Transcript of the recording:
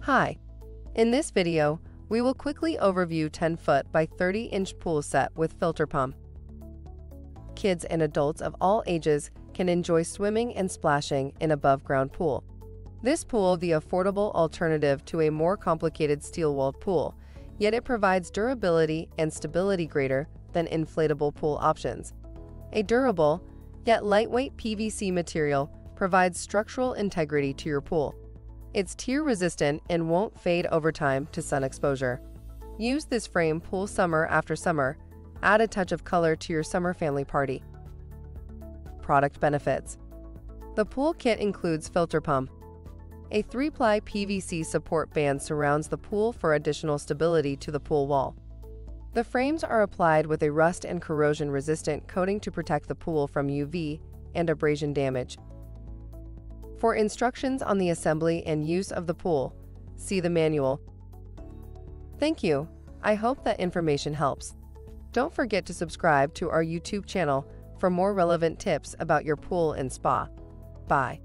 Hi. In this video, we will quickly overview 10-foot by 30-inch pool set with filter pump. Kids and adults of all ages can enjoy swimming and splashing in above-ground pool. This pool is the affordable alternative to a more complicated steel-walled pool, yet it provides durability and stability greater than inflatable pool options. A durable, yet lightweight PVC material provides structural integrity to your pool. It's tear-resistant and won't fade over time to sun exposure. Use this frame pool summer after summer. Add a touch of color to your summer family party. Product benefits. The pool kit includes filter pump. A 3-ply PVC support band surrounds the pool for additional stability to the pool wall. The frames are applied with a rust and corrosion-resistant coating to protect the pool from UV and abrasion damage. For instructions on the assembly and use of the pool, see the manual. Thank you. I hope that information helps. Don't forget to subscribe to our YouTube channel for more relevant tips about your pool and spa. Bye.